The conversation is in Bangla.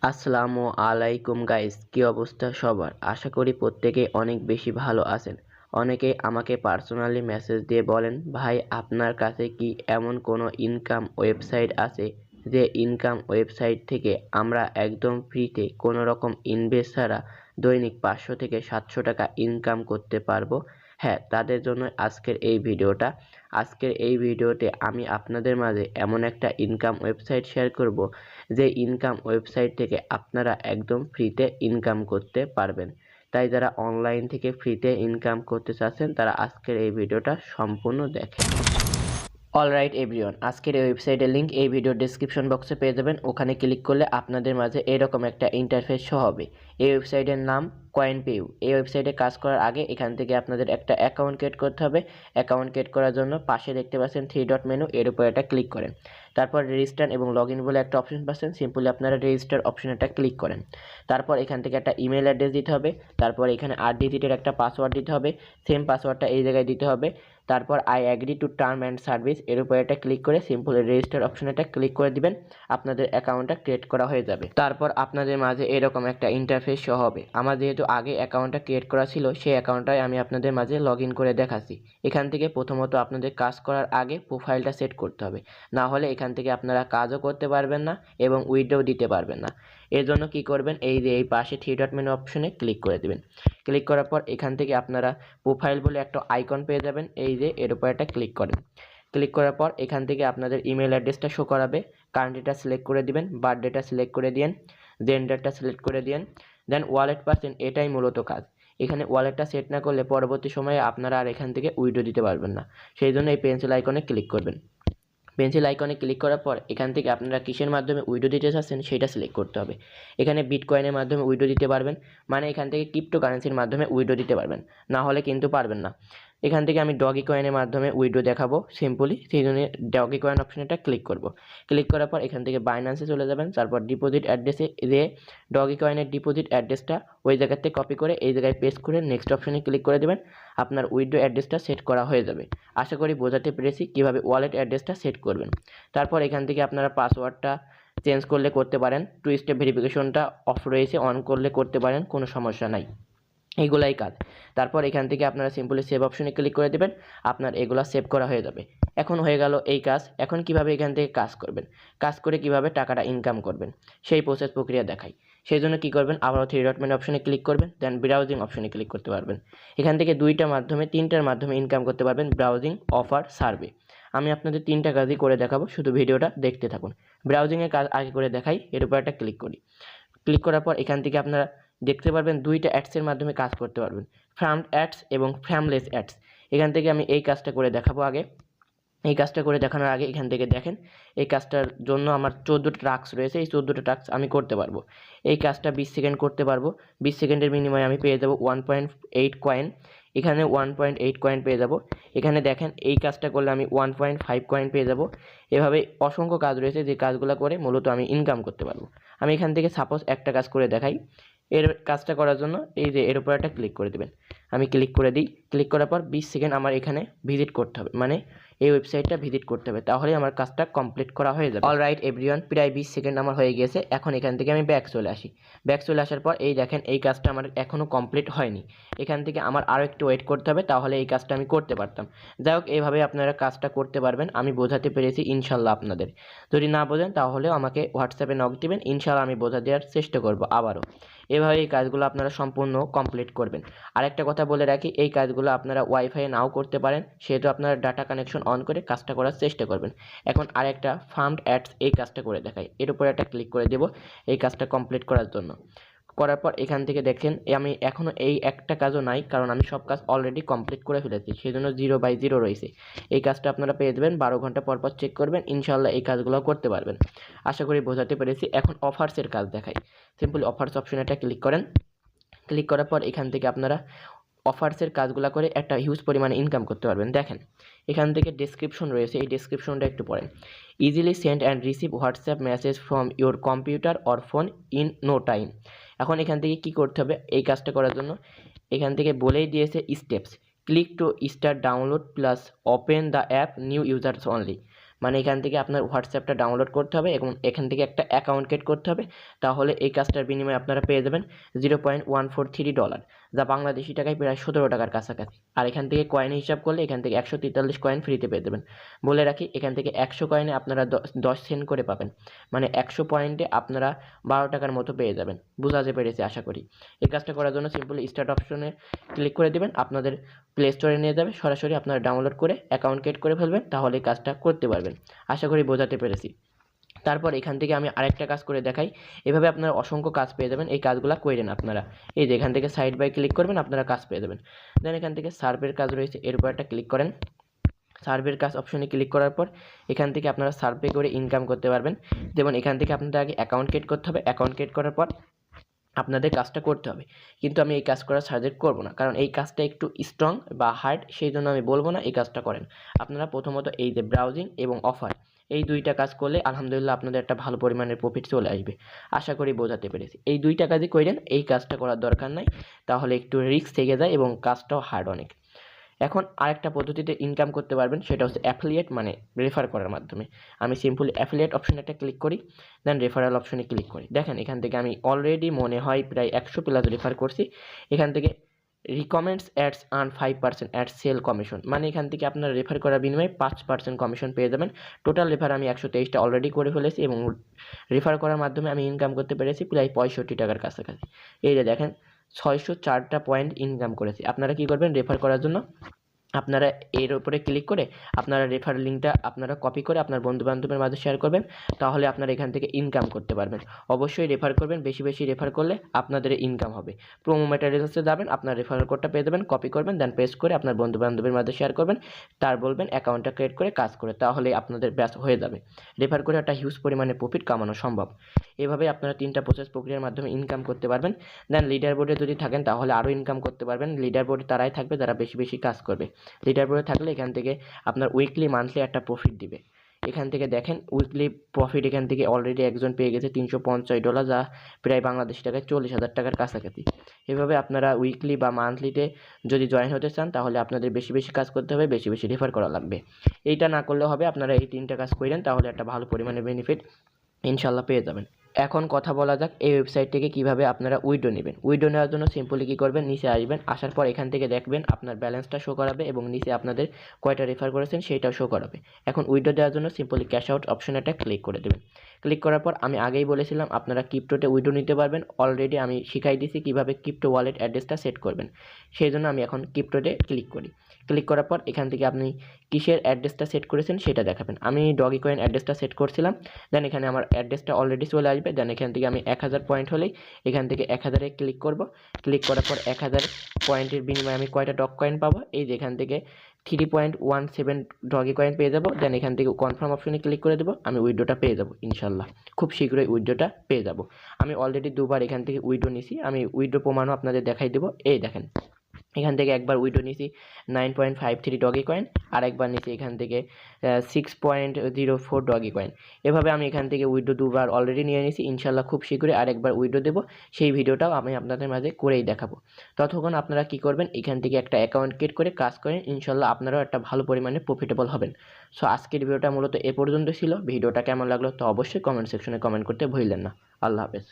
আসসালামু আলাইকুম গাইস, কি অবস্থা সবার? আশা করি প্রত্যেকেই অনেক বেশি ভালো আছেন। অনেকেই আমাকে পার্সোনালি মেসেজ দিয়ে বলেন, ভাই আপনার কাছে কি এমন কোনো ইনকাম ওয়েবসাইট আছে যে ইনকাম ওয়েবসাইট থেকে আমরা একদম ফ্রিতে কোনো রকম ইনভেস্ট ছাড়া দৈনিক 500 থেকে 700 টাকা ইনকাম করতে পারবো? হ্যাঁ, তাদের জন্য আজকের এই ভিডিওটা। আজকের এই ভিডিওতে আমি আপনাদের মাঝে এমন একটা ইনকাম ওয়েবসাইট শেয়ার করব যে ইনকাম ওয়েবসাইট থেকে আপনারা একদম ফ্রিতে ইনকাম করতে পারবেন। তাই যারা অনলাইন থেকে ফ্রিতে ইনকাম করতে চাচ্ছেন তারা আজকের এই ভিডিওটা সম্পূর্ণ দেখেন। অলরাইট এভরিওয়ান, আজকের এই ওয়েবসাইটের লিঙ্ক এই ভিডিওর ডেসক্রিপশন বক্সে পেয়ে যাবেন। ওখানে ক্লিক করলে আপনাদের মাঝে এরকম একটা ইন্টারফেস শো হবে। এই ওয়েবসাইটের নাম কয়েনপেইউ। এই ওয়েবসাইটে কাজ করার আগে এখান থেকে আপনাদের একটা অ্যাকাউন্ট ক্রিয়েট করতে হবে। অ্যাকাউন্ট ক্রিয়েট করার জন্য পাশে দেখতে পাচ্ছেন 3 ডট মেনু, এর উপর এটা ক্লিক করেন। তারপর রেজিস্টার এবং লগ ইন বলে একটা অপশন পাচ্ছেন, সিম্পলি আপনারা রেজিস্টার অপশনটা ক্লিক করেন। তারপর এখান থেকে একটা ইমেল অ্যাড্রেস দিতে হবে। তারপর এখানে 8 ডিজিটের একটা পাসওয়ার্ড দিতে হবে। সেম পাসওয়ার্ডটা এই জায়গায় দিতে হবে। তারপর I agree to term and service, এর উপর এটা ক্লিক করে সিম্পল রেজিস্টার অপশনটা ক্লিক করে দিবেন। আপনাদের অ্যাকাউন্টটা ক্রিয়েট করা হয়ে যাবে। তারপর আপনাদের মাঝে এরকম একটা ইন্টারফেস শো হবে। আমার যেহেতু আগে অ্যাকাউন্টটা ক্রিয়েট করা ছিল, সেই অ্যাকাউন্টটাই আমি আপনাদের মাঝে লগ ইন করে দেখাচ্ছি। এখান থেকে প্রথমত আপনাদের কাজ করার আগে প্রোফাইলটা সেট করতে হবে, না হলে এখান থেকে আপনারা কাজও করতে পারবেন না এবং উইথড্রও দিতে পারবেন না। এর জন্য কি করবেন, এই যে এই পাশে 3 ডট মেনু অপশনে ক্লিক করে দিবেন। ক্লিক করার পর এখান থেকে আপনারা প্রোফাইল বলে একটা আইকন পেয়ে যাবেন, এই যে এর উপর একটা ক্লিক করেন। ক্লিক করার পর এখান থেকে আপনাদের ইমেল অ্যাড্রেসটা শো করাবে। কান্ট্রিটা সিলেক্ট করে দিবেন, বার্থডেটা সিলেক্ট করে দিয়েন, জেন্ডারটা সিলেক্ট করে দিয়েন, দেন ওয়ালেট পাচ্ছেন। এটাই মূলত কাজ। এখানে ওয়ালেটটা সেট না করলে পরবর্তী সময়ে আপনারা আর এখান থেকে উইথড্র দিতে পারবেন না। সেই জন্য এই পেন্সিল আইকনে ক্লিক করবেন। পেন্সিল আইকনে ক্লিক করার পর এখান থেকে আপনারা কিসের মাধ্যমে উইথড্র দিতে চাচ্ছেন সেটা সিলেক্ট করতে হবে। এখানে বিটকয়েনের মাধ্যমে উইথড্র দিতে পারবেন, মানে এখান থেকে ক্রিপ্টোকারেন্সির মাধ্যমে উইথড্র দিতে পারবেন, না হলে কিন্তু পারবেন না। এখান থেকে আমি ডগি কয়েনের মাধ্যমে উইথড্র দেখাবো সিম্পলি, সেই জন্য ডগি কয়েন অপশনটা ক্লিক করব। ক্লিক করার পর এখান থেকে বাইন্যান্সে চলে যাবেন। তারপর ডিপোজিট অ্যাড্রেসে যে ডগি কয়েনের ডিপোজিট অ্যাড্রেসটা ওই জায়গাতে কপি করে এই জায়গায় পেস্ট করে নেক্সট অপশনে ক্লিক করে দেবেন। আপনার উইথড্র অ্যাড্রেসটা সেট করা হয়ে যাবে। আশা করি বোঝাতে পেরেছি কীভাবে ওয়ালেট অ্যাড্রেসটা সেট করবেন। তারপর এখান থেকে আপনারা পাসওয়ার্ডটা চেঞ্জ করলে করতে পারেন, 2 স্টেপ ভেরিফিকেশনটা অফ রয়েছে, অন করলে করতে পারেন, কোনো সমস্যা নাই। এইগুলাই কাজ। তারপর এখান থেকে আপনারা সিম্পলি সেভ অপশনে ক্লিক করে দেবেন। আপনার এগুলা সেভ করা হয়ে যাবে। এখন হয়ে গেল এই কাজ। এখন কিভাবে এখান থেকে কাজ করবেন, কাজ করে কিভাবে টাকাটা ইনকাম করবেন সেই প্রসেস প্রক্রিয়া দেখাই। সেই জন্য কী করবেন, আবারও 3 ডট মেনু অপশনে ক্লিক করবেন, দেন ব্রাউজিং অপশনে ক্লিক করতে পারবেন। এখান থেকে 2টার মাধ্যমে 3টার মাধ্যমে ইনকাম করতে পারবেন, ব্রাউজিং, অফার, সার্ভে। আমি আপনাদের 3টা কাজই করে দেখাবো, শুধু ভিডিওটা দেখতে থাকুন। ব্রাউজিংয়ের কাজ আগে করে দেখাই, এর উপর একটা ক্লিক করি। ক্লিক করার পর এখান থেকে আপনারা দেখতে পারবেন 2টা অ্যাডসের মাধ্যমে কাজ করতে পারবেন, ফ্রামড অ্যাডস এবং ফ্রামলেস অ্যাডস। এখান থেকে আমি এই কাজটা করে দেখাবো আগে। এই কাজটা করে দেখানোর আগে এখান থেকে দেখেন, এই কাজটার জন্য আমার 14টা টাস্ক রয়েছে। এই 14টা টাস্ক আমি করতে পারবো। এই কাজটা 20 সেকেন্ড করতে পারবো। 20 সেকেন্ডের বিনিময়ে আমি পেয়ে যাবো 1.8 কয়েন। এখানে 1.8 কয়েন পেয়ে যাব। এখানে দেখেন এই কাজটা করলে আমি 1.5 কয়েন পেয়ে যাব। এভাবে অসংখ্য কাজ রয়েছে যে কাজগুলো করে মূলত আমি ইনকাম করতে পারবো। আমি এখান থেকে সাপোজ একটা কাজ করে দেখাই। এর কাজটা করার জন্য এই যে এর উপর একটা ক্লিক করে দেবেন। আমি ক্লিক করে দিই। ক্লিক করার পর 20 সেকেন্ড আমার এখানে ভিজিট করতে হবে, মানে এই ওয়েবসাইটটা ভিজিট করতে হবে, তাহলে আমার কাজটা কমপ্লিট করা হয়ে যাবে। অলরাইট এভরিওয়ান, প্রায় 20 সেকেন্ড আমার হয়ে গিয়েছে। এখন এখান থেকে আমি ব্যাক চলে আসি। ব্যাক চলে আসার পর এই দেখেন এই কাজটা আমার এখনও কমপ্লিট হয়নি। এখান থেকে আমার আরও একটু ওয়েট করতে হবে, তাহলে এই কাজটা আমি করতে পারতাম। যাই হোক, এইভাবে আপনারা কাজটা করতে পারবেন। আমি বোঝাতে পেরেছি ইনশাল্লাহ আপনাদের। যদি না বোঝেন তাহলেও আমাকে হোয়াটসঅ্যাপে নক দিবেন, ইনশাল্লাহ আমি বোঝা দেওয়ার চেষ্টা করব আবারও। এভাবে এই কাজগুলো আপনারা সম্পূর্ণ কমপ্লিট করবেন। আরেকটা কথা বলে রাখি, এই কাজগুলো আপনারা ওয়াইফাই নাও করতে পারেন, সেহেতু আপনারা ডাটা কানেকশন অন করে কাজটা করার চেষ্টা করবেন। এখন আরেকটা ফার্মড অ্যাডস, এই কাজটা করে দেখাই। এর উপরে একটা ক্লিক করে দেব এই কাজটা কমপ্লিট করার জন্য। করার পর এখান থেকে দেখেন আমি এখনও এই একটা কাজও নাই, কারণ আমি সব কাজ অলরেডি কমপ্লিট করে ফেলেছি, সেই জন্য 0/0 রয়েছে। এই কাজটা আপনারা পেয়ে দেবেন, 12 ঘন্টা পর পর চেক করবেন, ইনশাল্লাহ এই কাজগুলো করতে পারবেন। আশা করি বোঝাতে পেরেছি। এখন অফার্সের কাজ দেখাই। সিম্পলি অফার্স অপশনে একটা ক্লিক করেন। ক্লিক করার পর এখান থেকে আপনারা অফার্সের কাজগুলো করে একটা হিউজ পরিমাণে ইনকাম করতে পারবেন। দেখেন এখান থেকে ডেসক্রিপশন রয়েছে, এই ডেসক্রিপশনটা একটু পড়েন। Easily send and receive WhatsApp message from your computer or phone in no time. এখন এখান থেকে কি করতে হবে এই কাজটা করার জন্য, এখান থেকে বলেই দিয়েছে steps. Click to start download plus open the app new users only. মানে এখান থেকে আপনার হোয়াটসঅ্যাপটা ডাউনলোড করতে হবে এবং এখান থেকে একটা অ্যাকাউন্ট ক্রিয়েট করতে হবে। তাহলে এই কাজটার বিনিময়ে আপনারা পেয়ে যাবেন $0.143, যা বাংলাদেশি টাকায় প্রায় 17 টাকার কাছাকাছি। আর এখান থেকে কয়েন হিসাব করলে এখান থেকে 143 কয়েন ফ্রিতে পেয়ে যাবেন। বলে রাখি, এখান থেকে 100 কয়েনে আপনারা 10 সেন্ট করে পাবেন, মানে 100 পয়েন্টে আপনারা 12 টাকার মতো পেয়ে যাবেন। বুঝাতে পেরেছি আশা করি। এই কাজটা করার জন্য সিম্পলি স্টার্ট অপশনে ক্লিক করে দেবেন, আপনাদের প্লে স্টোরে নিয়ে যাবে, সরাসরি আপনারা ডাউনলোড করে অ্যাকাউন্ট ক্রিয়েট করে ফেলবেন, তাহলে এই কাজটা করতে পারবেন। আশা করি বোঝাতে পেরেছি। তারপর এখান থেকে আমি আরেকটা কাজ করে দেখাই। এভাবে আপনারা অসংখ্য কাজ পেয়ে যাবেন, এই কাজগুলো করেন আপনারা। এই যে এখান থেকে সাইড বাই ক্লিক করবেন, আপনারা কাজ পেয়ে যাবেন। দেন এখান থেকে সার্ভের কাজ রয়েছে, এর উপর একটা ক্লিক করেন। সার্ভের কাজ অপশনে ক্লিক করার পর এখান থেকে আপনারা সার্ভে করে ইনকাম করতে পারবেন। যেমন এখান থেকে আপনাদের আগে অ্যাকাউন্ট ক্রিয়েট করতে হবে। অ্যাকাউন্ট ক্রিয়েট করার পর আপনাদের কাজটা করতে হবে, কিন্তু আমি এই কাজ করার সাজেস্ট করবো না, কারণ এই কাজটা একটু স্ট্রং বা হার্ড, সেই জন্য আমি বলবো না এই কাজটা করেন। আপনারা প্রথমত এই যে ব্রাউজিং এবং অফার, এই দুইটা কাজ করলে আলহামদুলিল্লাহ আপনাদের একটা ভালো পরিমাণের প্রফিট চলে আসবে। আশা করি বোঝাতে পেরেছি। এই দুইটা কাজই করেন, এই কাজটা করার দরকার নাই, তাহলে একটু রিস্ক থেকে যায় এবং কাজটাও হার্ড অনেক। এখন আরেকটা পদ্ধতিতে ইনকাম করতে পারবেন, সেটা হচ্ছে অ্যাফিলিয়েট, মানে রেফার করার মাধ্যমে। আমি সিম্পলি অ্যাফিলিয়েট অপশনে একটা ক্লিক করি, দেন রেফারেল অপশনে ক্লিক করি। দেখেন এখান থেকে আমি অলরেডি মনে হয় প্রায় 100 প্লাস রেফার করছি। এখান থেকে recommends ads earn 5% ad sale commission, মানে এখান থেকে আপনার রেফার করার বিনিময়ে 5% কমিশন পেয়ে যাবেন। টোটাল রেফার আমি 123টা অলরেডি করে ফেলেছি এবং রেফার করার মাধ্যমে আমি ইনকাম করতে পেরেছি প্রায় 65 টাকার কাছাকাছি। এই যে দেখেন 604টা পয়েন্ট ইনকাম করেছি। আপনারা কি করবেন, রেফার করার জন্য আপনারা এর উপরে ক্লিক করে আপনারা রেফার লিঙ্কটা আপনারা কপি করে আপনার বন্ধুবান্ধবের মাঝে শেয়ার করবেন, তাহলে আপনারা এখান থেকে ইনকাম করতে পারবেন। অবশ্যই রেফার করবেন, বেশি বেশি রেফার করলে আপনাদের ইনকাম হবে। প্রোমো ম্যাটেরিয়ালসে যাবেন, আপনার রেফারেল কোডটা পেয়ে যাবেন, কপি করবেন, দেন পেস্ট করে আপনার বন্ধুবান্ধবের মাঝে শেয়ার করবেন, তার বলবেন অ্যাকাউন্টটা ক্রিয়েট করে কাজ করে, তাহলে আপনাদের ব্যাস হয়ে যাবে। রেফার করে একটা হিউজ পরিমাণে প্রফিট কামানো সম্ভব। এভাবে আপনারা 3টা প্রসেস প্রক্রিয়ার মাধ্যমে ইনকাম করতে পারবেন। দেন লিডার বোর্ডে যদি থাকেন তাহলে আরও ইনকাম করতে পারবেন। লিডার বোর্ডে তারাই থাকবে যারা বেশি বেশি কাজ করবে। লিডার বোর্ডে থাকলে এখান থেকে আপনার উইকলি মান্থলি একটা প্রফিট দিবে। এখান থেকে দেখেন উইকলি প্রফিট এখান থেকে অলরেডি একজন পেয়ে গেছে $350, যা প্রায় বাংলাদেশি টাকায় 40,000 টাকার কাছাকাছি। এভাবে আপনারা উইকলি বা মান্থলিতে যদি জয়েন হতে চান তাহলে আপনাদের বেশি বেশি কাজ করতে হবে, বেশি বেশি রেফার করা লাগবে। এইটা না করলে হবে, আপনারা এই 3টা কাজ করেন, তাহলে একটা ভালো পরিমাণে বেনিফিট ইনশাল্লাহ পেয়ে যাবেন। এখন কথা বলা যাক এই ওয়েবসাইট থেকে কিভাবে আপনারা উইড্রো নেবেন। উইড্রো নেওয়ার জন্য সিম্পলি কী করবেন, নিচে আসবেন, আসার পর এখান থেকে দেখবেন আপনার ব্যালেন্সটা শো করাবে এবং নিচে আপনাদের কয়টা রেফার করেছেন সেইটাও শো করাবে। এখন উইড্রো দেওয়ার জন্য সিম্পলি ক্যাশ আউট অপশনে একটা ক্লিক করে দেবেন। ক্লিক করার পর আমি আগেই বলেছিলাম আপনারা ক্রিপ্টোতে উইড্রো নিতে পারবেন, অলরেডি আমি শিখাই দিয়েছি কীভাবে ক্রিপ্টো ওয়ালেট অ্যাড্রেসটা সেট করবেন। সেই জন্য আমি এখন ক্রিপ্টোতে ক্লিক করি। ক্লিক করার পর এখান থেকে আপনি কিসের অ্যাড্রেসটা সেট করেছেন সেটা দেখাবেন। আমি ডগি কয়েন অ্যাড্রেসটা সেট করছিলাম, দেন এখানে আমার অ্যাড্রেসটা অলরেডি চলে আসবে। দেন এখান থেকে আমি 1000 পয়েন্ট হলেই এখান থেকে 1000-এ ক্লিক করব। ক্লিক করার পর 1000 পয়েন্টের বিনিময়ে আমি কয়টা ডগ কয়েন পাবো, এই যে এখান থেকে 3.17 ডগি কয়েন পেয়ে যাবো। দেন এখান থেকে কনফার্ম অপশনে ক্লিক করে দেবো, আমি উইড্রোটা পেয়ে যাবো ইনশাল্লাহ। খুব শীঘ্রই উইড্রোটা পেয়ে যাব। আমি অলরেডি 2বার এখান থেকে উইড্রো নিছি, আমি উইড্রো প্রমাণও আপনাদের দেখাই দেবো। এই দেখেন এখান থেকে একবার উইড্রো নিছি 9.53 ডগি কয়েন, আর একবার নিছি এখান থেকে 6.04 ডগি কয়েন। এভাবে আমি এখান থেকে উইড্রো 2বার অলরেডি নিয়ে নিয়েছি। ইনশাল্লাহ খুব শীঘ্রই আরেকবার উইড্রো দেবো, সেই ভিডিওটাও আমি আপনাদের মাঝে করেই দেখাবো। ততক্ষণ আপনারা কি করবেন, এখান থেকে একটা অ্যাকাউন্ট ক্রিয়েট করে কাজ করেন, ইনশাল্লাহ আপনারাও একটা ভালো পরিমাণে প্রফিটেবল হবেন। সো আজকের ভিডিওটা মূলত এ পর্যন্ত ছিল। ভিডিওটা কেমন লাগলো তো অবশ্যই কমেন্ট সেকশনে কমেন্ট করতে ভুলবেন না। আল্লাহ হাফেজ।